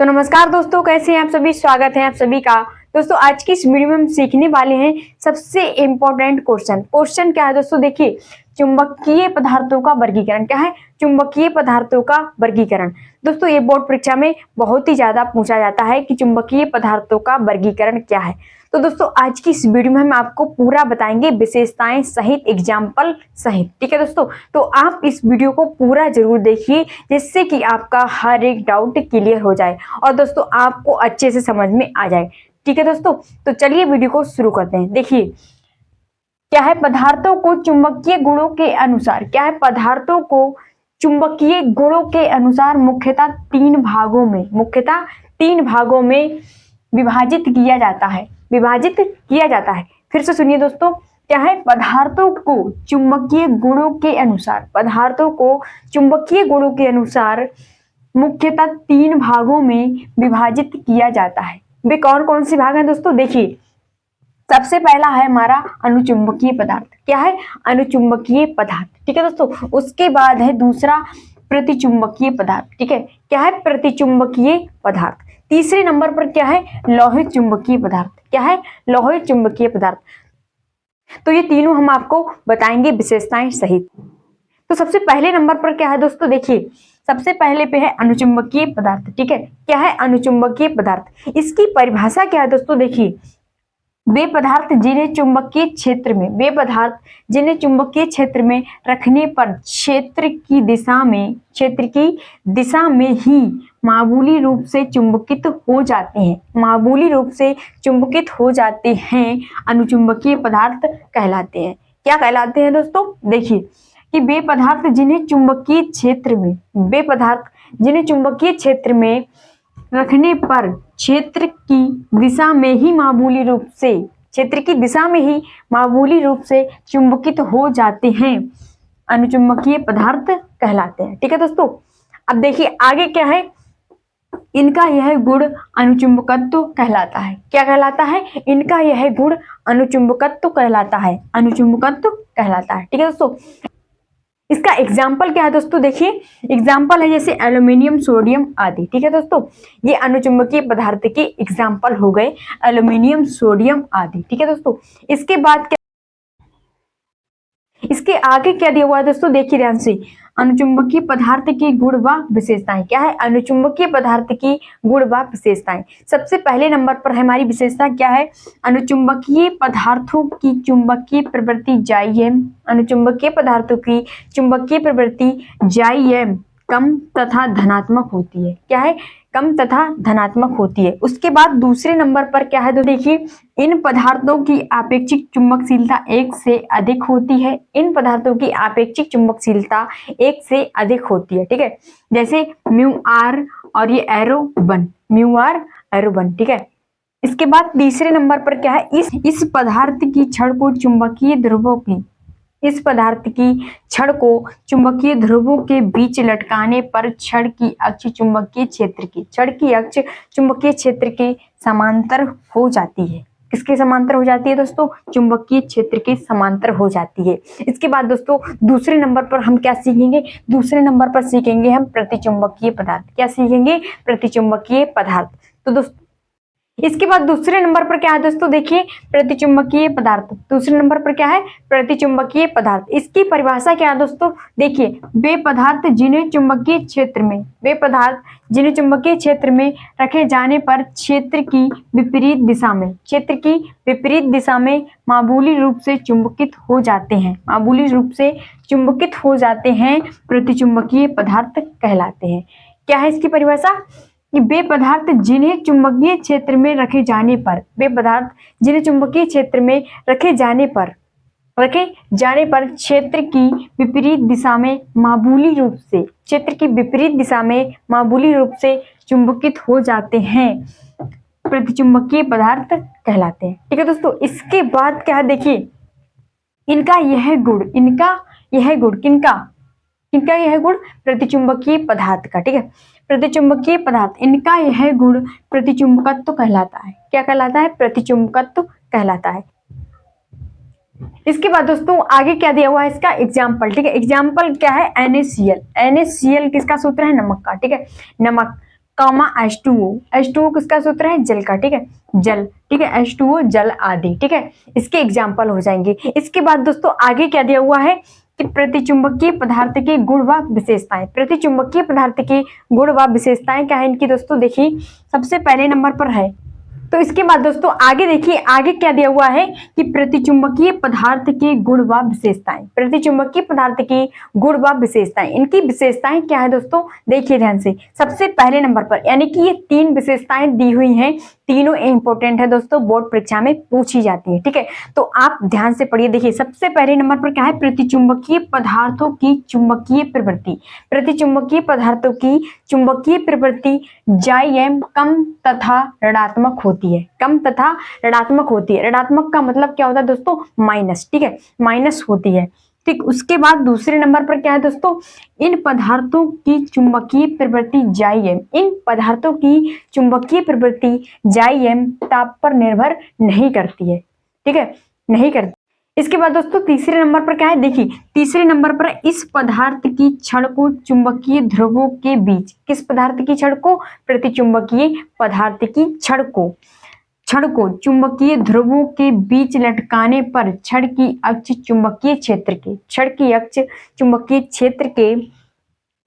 तो नमस्कार दोस्तों, कैसे हैं आप सभी। स्वागत है आप सभी का। दोस्तों आज की इस वीडियो में हम सीखने वाले हैं सबसे इम्पोर्टेंट क्वेश्चन क्या है दोस्तों। देखिए, चुंबकीय पदार्थों का वर्गीकरण क्या है। चुंबकीय पदार्थों का वर्गीकरण दोस्तों ये बोर्ड परीक्षा में बहुत ही ज्यादा पूछा जाता है कि चुंबकीय पदार्थों का वर्गीकरण क्या है। तो दोस्तों आज की इस वीडियो में हम आपको पूरा बताएंगे, विशेषताएं सहित, एग्जाम्पल सहित। ठीक है दोस्तों, तो आप इस वीडियो को पूरा जरूर देखिए जिससे कि आपका हर एक डाउट क्लियर हो जाए और दोस्तों आपको अच्छे से समझ में आ जाए। ठीक है दोस्तों, तो चलिए वीडियो को शुरू करते हैं। देखिए क्या है, पदार्थों को चुंबकीय गुणों के अनुसार, क्या है, पदार्थों को चुंबकीय गुणों के अनुसार मुख्यतः तीन भागों में विभाजित किया जाता है। फिर से सुनिए दोस्तों, क्या है, पदार्थों को चुंबकीय गुणों के अनुसार मुख्यतः तीन भागों में विभाजित किया जाता है। वे कौन कौन से भाग हैं दोस्तों। देखिए सबसे पहला है हमारा अनुचुंबकीय पदार्थ। क्या है, अनुचुंबकीय पदार्थ। ठीक है दोस्तों, उसके बाद है दूसरा प्रतिचुंबकीय पदार्थ। ठीक है, क्या है, प्रतिचुंबकीय पदार्थ। तीसरे नंबर पर क्या है, लोहित चुंबकीय पदार्थ। क्या है, लोहित चुंबकीय पदार्थ। तो ये तीनों हम आपको बताएंगे विशेषताएं सहित। तो सबसे पहले नंबर पर क्या है दोस्तों। देखिए सबसे पहले पे है अनुचुंबकीय पदार्थ। ठीक है, क्या है, अनुचुंबकीय पदार्थ। इसकी परिभाषा क्या है दोस्तों। देखिए वे पदार्थ जिन्हें चुंबकीय क्षेत्र में रखने पर क्षेत्र की दिशा में ही मामूली रूप से चुंबकित हो जाते हैं, अनुचुंबकीय पदार्थ कहलाते हैं। क्या कहलाते हैं दोस्तों। देखिए कि वे पदार्थ जिन्हें चुंबकीय क्षेत्र में रखने पर क्षेत्र की दिशा में ही मामूली रूप से चुंबकित हो जाते हैं, अनुचुंबकीय पदार्थ कहलाते हैं। ठीक है दोस्तों, अब देखिए आगे क्या है, इनका यह गुण अनुचुंबकत्व कहलाता है। क्या कहलाता है, इनका यह गुण अनुचुंबकत्व कहलाता है। ठीक है दोस्तों, इसका एग्जाम्पल क्या है दोस्तों। देखिए एग्जाम्पल है जैसे एल्यूमिनियम, सोडियम आदि। ठीक है दोस्तों, ये अनुचुंबकीय पदार्थ के एग्जाम्पल हो गए, एल्यूमिनियम, सोडियम आदि। ठीक है दोस्तों, इसके आगे क्या दिया हुआ है दोस्तों। देखिए ध्यान से, अनुचुंबकीय पदार्थ की गुण व विशेषताएं। क्या है, अनुचुंबकीय पदार्थ की गुण व विशेषताएं। सबसे पहले नंबर पर हमारी विशेषता क्या है, अनुचुंबकीय पदार्थों की चुंबकीय प्रवृत्ति जाइएम। अनुचुंबकीय पदार्थों की चुंबकीय प्रवृत्ति जाइएम कम तथा धनात्मक होती है। क्या है, कम तथा धनात्मक होती है। उसके बाद दूसरे नंबर पर क्या है तो देखिए, इन पदार्थों की आपेक्षिक चुंबकशीलता 1 से अधिक होती है। ठीक है, जैसे म्यू आर और ये एरो 1। ठीक है, इसके बाद तीसरे नंबर पर क्या है, इस पदार्थ की छड़ को चुंबकीय ध्रुवों के बीच लटकाने पर छड़ की अक्ष चुंबकीय क्षेत्र के समांतर हो जाती है। किसके समांतर हो जाती है दोस्तों, चुंबकीय क्षेत्र के समांतर हो जाती है। इसके बाद दोस्तों दूसरे नंबर पर हम क्या सीखेंगे, दूसरे नंबर पर सीखेंगे हम प्रतिचुंबकीय पदार्थ। क्या सीखेंगे, प्रतिचुंबकीय पदार्थ। तो दोस्तों इसके बाद दूसरे नंबर पर क्या है दोस्तों। देखिए प्रतिचुंबकीय पदार्थ, दूसरे नंबर पर क्या है, प्रतिचुंबकीय पदार्थ। इसकी परिभाषा क्या है दोस्तों। देखिए वे पदार्थ जिन्हें चुंबकीय क्षेत्र में रखे जाने पर क्षेत्र की विपरीत दिशा में मामूली रूप से चुंबकित हो जाते हैं, प्रतिचुंबकीय पदार्थ कहलाते हैं। क्या है इसकी परिभाषा, कि वे पदार्थ जिन्हें चुंबकीय क्षेत्र में रखे जाने पर क्षेत्र की विपरीत दिशा में मामूली रूप से चुंबकित हो जाते हैं, प्रतिचुंबकीय पदार्थ कहलाते हैं। ठीक है दोस्तों, इसके बाद क्या है, देखिए इनका यह गुण प्रतिचुंबकीय पदार्थ का। ठीक है, प्रतिचुंबकीय पदार्थ, इनका यह गुण प्रतिचुंबकत्व कहलाता है। क्या कहलाता है, प्रतिचुंबकत्व कहलाता है। इसके बाद दोस्तों आगे क्या दिया हुआ है, इसका एग्जाम्पल। ठीक है, एग्जाम्पल क्या है, NaCl। NaCl किसका सूत्र है, नमक का। ठीक है, नमक कॉमा H2O। H2O किसका सूत्र है? जल का, ठीक है, जल, ठीक है, H2O जल आदि, ठीक है, इसके एग्जाम्पल हो जाएंगे। इसके बाद दोस्तों आगे क्या दिया हुआ है कि प्रतिचुंबकीय पदार्थ के गुण व विशेषताएं। प्रतिचुंबकीय पदार्थ के गुण व विशेषताएं क्या है इनकी दोस्तों? देखिए सबसे पहले नंबर पर है, तो इसके बाद दोस्तों आगे देखिए आगे क्या दिया हुआ है कि प्रतिचुंबकीय पदार्थ के गुण व विशेषताएं। प्रतिचुंबकीय पदार्थ की गुण व विशेषताएं, इनकी विशेषताएं क्या है दोस्तों? देखिए ध्यान से, सबसे पहले नंबर पर, यानी कि ये 3 विशेषताएं दी हुई हैं, तीनों इंपॉर्टेंट है दोस्तों, बोर्ड परीक्षा में पूछी जाती है, ठीक है, तो आप ध्यान से पढ़िए। देखिए सबसे पहले नंबर पर क्या है? प्रतिचुंबकीय पदार्थों की चुंबकीय प्रवृत्ति। प्रतिचुंबकीय पदार्थों की चुंबकीय प्रवृत्ति जाइम कम तथा ऋणात्मक होती है। कम तथा ऋणात्मक होती है। ऋणात्मक का मतलब क्या होता है दोस्तों? माइनस, ठीक है, माइनस होती है, ठीक। उसके बाद दूसरे नंबर पर क्या है दोस्तों? इन पदार्थों की चुंबकीय प्रवृत्ति जाइम, इन पदार्थों की चुंबकीय प्रवृत्ति जाइम ताप पर निर्भर नहीं करती है, ठीक है, नहीं करती। इसके बाद दोस्तों तीसरे नंबर पर क्या है? देखिए तीसरे नंबर पर इस पदार्थ की छड़ को चुंबकीय ध्रुवों के बीच, किस पदार्थ की छड़ को? प्रतिचुंबकीय पदार्थ की छड़ को चुंबकीय ध्रुवों के बीच लटकाने पर छड़ की अक्ष चुंबकीय क्षेत्र के, छड़ की अक्ष चुंबकीय क्षेत्र के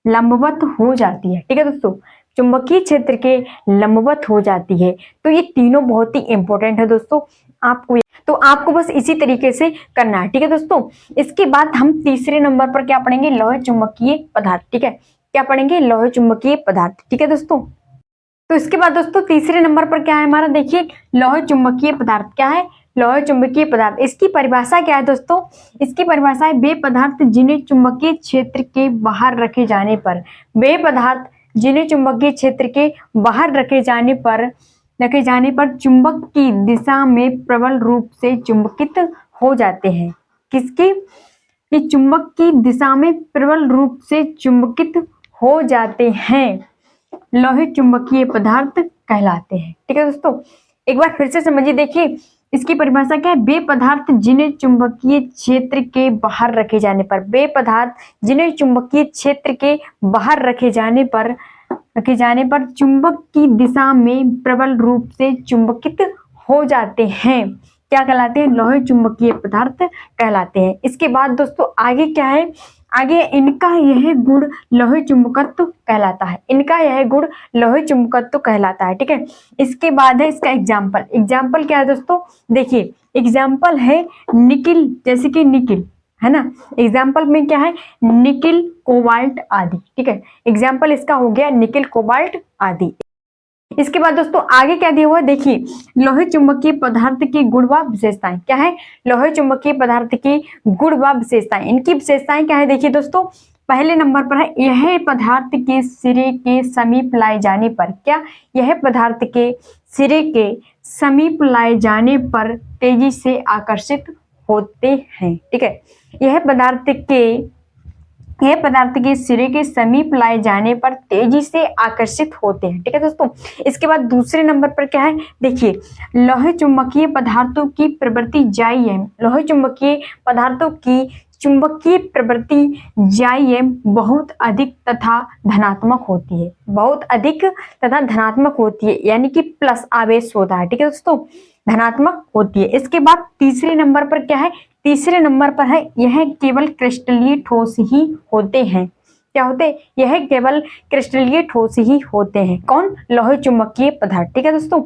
लंबवत हो जाती है, ठीक है दोस्तों, चुंबकीय क्षेत्र के लंबवत हो जाती है। तो ये तीनों बहुत ही इंपॉर्टेंट है दोस्तों, आपको बस इसी तरीके से करना है, ठीक है दोस्तों। इसके बाद हम तीसरे नंबर पर क्या पढ़ेंगे? लौह चुंबकीय पदार्थ, ठीक है, क्या पढ़ेंगे? लौह चुंबकीय पदार्थ, ठीक है दोस्तों। तो इसके बाद दोस्तों तीसरे नंबर पर क्या है हमारा? देखिए लौह चुंबकीय पदार्थ क्या है? लौह चुंबकीय पदार्थ, इसकी परिभाषा क्या है दोस्तों? इसकी परिभाषा है वे पदार्थ जिन्हें चुंबकीय क्षेत्र के बाहर रखे जाने पर, वे पदार्थ जिन्हें चुंबकीय क्षेत्र के बाहर रखे जाने पर चुंबक की दिशा में प्रबल रूप से चुंबकित हो जाते हैं। किसकी? ये चुंबक की दिशा में प्रबल रूप से चुंबकित हो जाते हैं, लोहे चुंबकीय पदार्थ कहलाते हैं, ठीक है दोस्तों। एक बार फिर से समझिए, देखिए इसकी परिभाषा क्या है? वे पदार्थ जिन्हें चुंबकीय क्षेत्र के बाहर रखे जाने पर, वे पदार्थ जिन्हें चुंबकीय क्षेत्र के बाहर रखे जाने पर चुंबक की दिशा में प्रबल रूप से चुंबकित हो जाते हैं, क्या कहलाते हैं? लोहे चुंबकीय पदार्थ कहलाते हैं। इसके बाद दोस्तों आगे क्या है? आगे इनका यह गुण लोहे चुंबकत्व कहलाता है, इनका यह गुण लोहे चुंबकत्व कहलाता है, ठीक है। इसके बाद है इसका एग्जाम्पल। एग्जाम्पल क्या है दोस्तों? देखिए एग्जाम्पल है निकिल, जैसे कि निकिल है ना, एग्जाम्पल में क्या है? निकिल, कोबाल्ट आदि, ठीक है, एग्जाम्पल इसका हो गया निकिल, कोबाल्ट आदि। इसके बाद दोस्तों आगे क्या दिया हुआ है? देखिए लोहे चुंबकीय पदार्थ की गुण व विशेषताएं क्या है? लोहे चुंबकीय पदार्थ की गुण व विशेषताएं, इनकी विशेषताएं क्या है? देखिए दोस्तों पहले नंबर पर है यह पदार्थ के सिरे के समीप लाए जाने पर, क्या? यह पदार्थ के सिरे के समीप लाए जाने पर तेजी से आकर्षित होते हैं, ठीक है। यह पदार्थ के सिरे के समीप लाए जाने पर तेजी से आकर्षित होते हैं, ठीक है दोस्तों। इसके बाद दूसरे नंबर पर क्या है? देखिए लोहे चुंबकीय पदार्थों की प्रवृत्ति जाइम, लोहे चुंबकीय पदार्थों की चुंबकीय प्रवृत्ति जाइम बहुत अधिक तथा धनात्मक होती है, बहुत अधिक तथा धनात्मक होती है, यानी कि प्लस आवेश होता है, ठीक है दोस्तों, धनात्मक होती है। इसके बाद तीसरे नंबर पर क्या है? तीसरे नंबर पर है यह केवल क्रिस्टलीय ठोस ही होते हैं, क्या होते हैं? यह केवल क्रिस्टलीय ठोस ही होते हैं, कौन? लोहे चुंबकीय पदार्थ, ठीक है दोस्तों।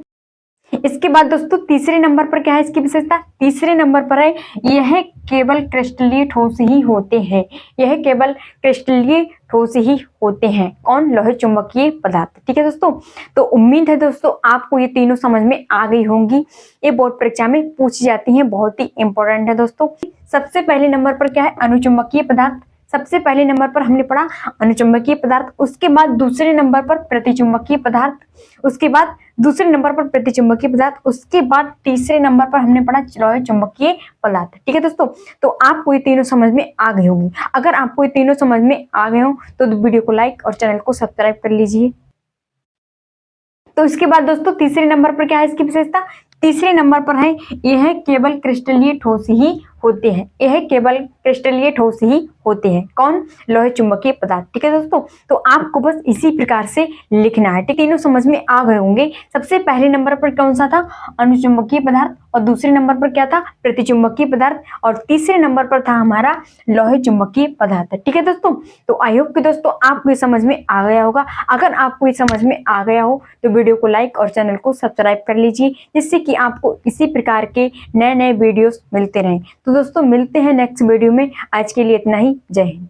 इसके बाद दोस्तों तीसरे नंबर पर क्या है इसकी विशेषता? तीसरे नंबर पर है यह केवल क्रिस्टलीय ठोस ही होते हैं, यह केवल क्रिस्टलीय ठोस ही होते हैं, कौन? लोहे चुंबकीय पदार्थ, ठीक है दोस्तों। तो उम्मीद है दोस्तों आपको ये तीनों समझ में आ गई होंगी, ये बोर्ड परीक्षा में पूछी जाती हैं, बहुत ही इंपॉर्टेंट है दोस्तों। सबसे पहले नंबर पर क्या है? अनुचुंबकीय पदार्थ, सबसे पहले नंबर पर हमने पढ़ा अनुचुंबकीय पदार्थ, उसके बाद दूसरे नंबर पर प्रतिचुंबकीय पदार्थ, उसके बाद दूसरे नंबर पर प्रतिचुंबकीय पदार्थ, उसके बाद तीसरे नंबर पर हमने पढ़ा लोहे चुंबकीय पदार्थ, ठीक है दोस्तों। तो आपको ये तीनों समझ में आ गई होंगी। अगर आपको ये तीनों समझ में आ गए हो तो वीडियो को लाइक और चैनल को सब्सक्राइब कर लीजिए। तो इसके बाद दोस्तों तीसरे नंबर पर क्या है इसकी विशेषता? तीसरे नंबर पर है यह केवल क्रिस्टलीय ठोस ही होते हैं। यह केवल क्रिस्टलीय ठोस ही होते हैं। कौन? लोहे चुंबकीय पदार्थ। ठीक है दोस्तों, तो आपको बस इसी प्रकार से लिखना है। ठीक, तीनों समझ में आ गए होंगे। सबसे पहले नंबर पर कौन सा था? अनुचुंबकीय पदार्थ, और दूसरे नंबर पर क्या था? प्रतिचुंबकीय पदार्थ, और तीसरे नंबर पर था हमारा लोहे चुंबकीय पदार्थ। ठीक है दोस्तों, तो आई होप कि दोस्तों आपको समझ में आ गया होगा। अगर आपको ये समझ में आ गया हो तो वीडियो को लाइक और चैनल को सब्सक्राइब कर लीजिए, जिससे कि आपको इसी प्रकार के नए नए वीडियोस मिलते रहें। तो दोस्तों मिलते हैं नेक्स्ट वीडियो में। आज के लिए इतना ही। जय हिंद।